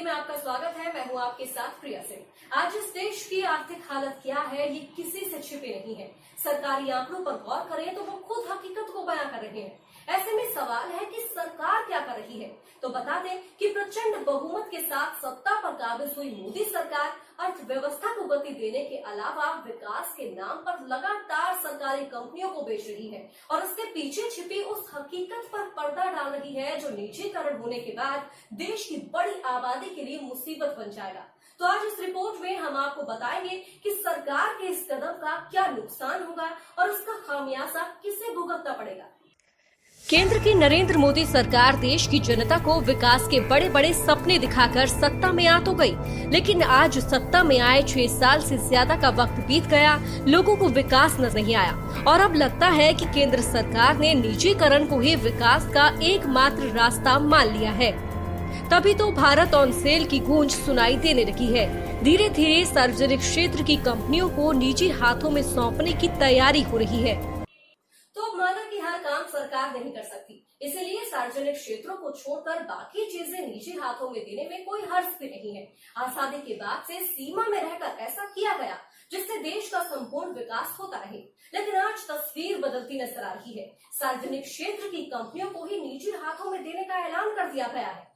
हिंदी में आपका स्वागत है। मैं हूं आपके साथ प्रिया सिंह। आज इस देश की आर्थिक हालत क्या है, ये किसी से छिपी नहीं है। सरकारी आंकड़ों पर गौर करें तो वो खुद हकीकत को बयां कर रहे हैं। ऐसे में सवाल है कि सरकार क्या कर रही है। तो बता दें कि प्रचंड बहुमत के साथ सत्ता पर काबिज हुई मोदी सरकार अर्थव्यवस्था को गति देने के अलावा विकास के नाम पर लगातार सरकारी कंपनियों को बेच रही है और उसके पीछे छिपी उस हकीकत पर पर्दा डाल रही है जो निजीकरण होने के बाद देश की बड़ी आबादी के लिए मुसीबत बन जाएगा। तो आज इस रिपोर्ट में हम आपको बताएंगे कि सरकार के इस कदम का क्या नुकसान होगा और उसका खामियाजा किसे भुगतना पड़ेगा। केंद्र की नरेंद्र मोदी सरकार देश की जनता को विकास के बड़े बड़े सपने दिखाकर सत्ता में आ तो गई, लेकिन आज सत्ता में आए 6 साल से ज्यादा का वक्त बीत गया, लोगों को विकास नजर नहीं आया और अब लगता है कि केंद्र सरकार ने निजीकरण को ही विकास का एकमात्र रास्ता मान लिया है। तभी तो भारत ऑन सेल की गूंज सुनाई देने लगी है। धीरे धीरे सार्वजनिक क्षेत्र की कंपनियों को निजी हाथों में सौंपने की तैयारी हो रही है। तो माना कि हर काम सरकार नहीं कर सकती, इसलिए सार्वजनिक क्षेत्रों को छोड़कर बाकी चीजें निजी हाथों में देने में कोई हर्ज भी नहीं है। आजादी के बाद से सीमा में रहकर ऐसा किया गया जिससे देश का संपूर्ण विकास होता रहे, लेकिन आज तस्वीर बदलती नजर आ रही है। सार्वजनिक क्षेत्र की कंपनियों को ही निजी हाथों में देने का ऐलान कर दिया गया है।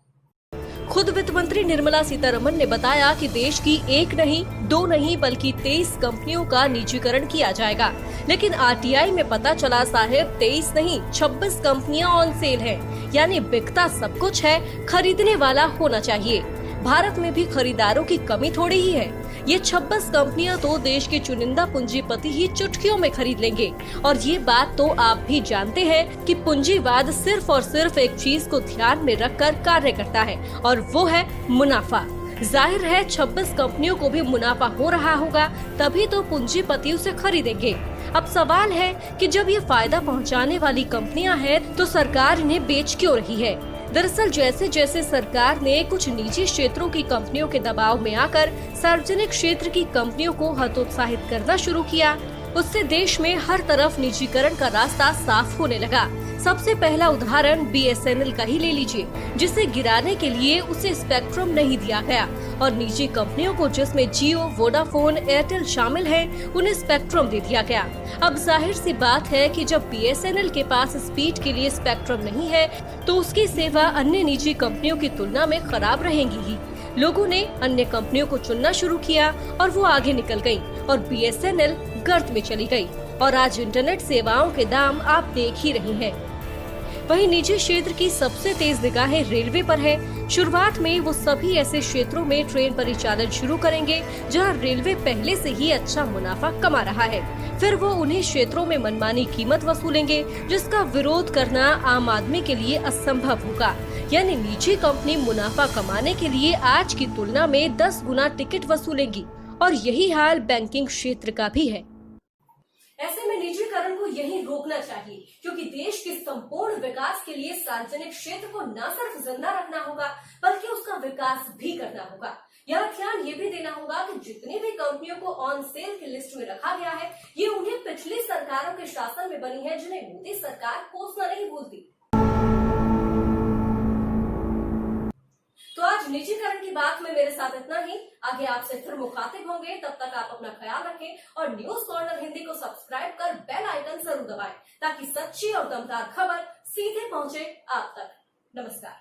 खुद वित्त मंत्री निर्मला सीतारमण ने बताया कि देश की एक नहीं, 2 नहीं बल्कि 23 कंपनियों का निजीकरण किया जाएगा, लेकिन आरटीआई में पता चला साहब 23 नहीं 26 कंपनियां ऑन सेल हैं, यानी बिकता सब कुछ है, खरीदने वाला होना चाहिए। भारत में भी खरीदारों की कमी थोड़ी ही है। ये 26 कंपनियां तो देश के चुनिंदा पूंजीपति ही चुटकियों में खरीद लेंगे और ये बात तो आप भी जानते हैं कि पूंजीवाद सिर्फ और सिर्फ एक चीज को ध्यान में रखकर कार्य करता है और वो है मुनाफा। जाहिर है 26 कंपनियों को भी मुनाफा हो रहा होगा, तभी तो पूंजीपति उसे खरीदेंगे। अब सवाल है कि जब ये फायदा पहुंचाने वाली कंपनियां हैं तो सरकार इन्हें बेच क्यों रही है। दरअसल जैसे जैसे सरकार ने कुछ निजी क्षेत्रों की कंपनियों के दबाव में आकर सार्वजनिक क्षेत्र की कंपनियों को हतोत्साहित करना शुरू किया, उससे देश में हर तरफ निजीकरण का रास्ता साफ होने लगा। सबसे पहला उदाहरण BSNL का ही ले लीजिए, जिसे गिराने के लिए उसे स्पेक्ट्रम नहीं दिया गया और निजी कंपनियों को, जिसमें जियो, वोडाफोन, एयरटेल शामिल हैं, उन्हें स्पेक्ट्रम दे दिया गया। अब जाहिर सी बात है कि जब BSNL के पास स्पीड के लिए स्पेक्ट्रम नहीं है तो उसकी सेवा अन्य निजी कंपनियों की तुलना में खराब रहेंगी ही। लोगों ने अन्य कंपनियों को चुनना शुरू किया और वो आगे निकल गयी और BSNL गर्त में चली गई और आज इंटरनेट सेवाओं के दाम आप देख ही रही हैं। वहीं निजी क्षेत्र की सबसे तेज निगाहें रेलवे पर है। शुरुआत में वो सभी ऐसे क्षेत्रों में ट्रेन परिचालन शुरू करेंगे जहां रेलवे पहले से ही अच्छा मुनाफा कमा रहा है। फिर वो उन्हीं क्षेत्रों में मनमानी कीमत वसूलेंगे जिसका विरोध करना आम आदमी के लिए असंभव होगा। यानी निजी कंपनी मुनाफा कमाने के लिए आज की तुलना में 10 गुना टिकट वसूलेंगी और यही हाल बैंकिंग क्षेत्र का भी है। ऐसे में निजीकरण को यही रोकना चाहिए, क्योंकि देश के संपूर्ण विकास के लिए सार्वजनिक क्षेत्र को न सिर्फ जिंदा रखना होगा बल्कि उसका विकास भी करना होगा। यहाँ ध्यान ये भी देना होगा कि जितनी भी कंपनियों को ऑन सेल की लिस्ट में रखा गया है, ये उन्हें पिछली सरकारों के शासन में बनी है, जिन्हें मोदी सरकार कोसना नहीं भूलती। तो आज निजीकरण की बात में मेरे साथ इतना ही। आगे आपसे फिर मुखातिब होंगे, तब तक आप अपना ख्याल रखें और न्यूज कॉर्नर हिंदी को सब्सक्राइब कर बेल आइकन जरूर दबाएं ताकि सच्ची और दमदार खबर सीधे पहुंचे आप तक। नमस्कार।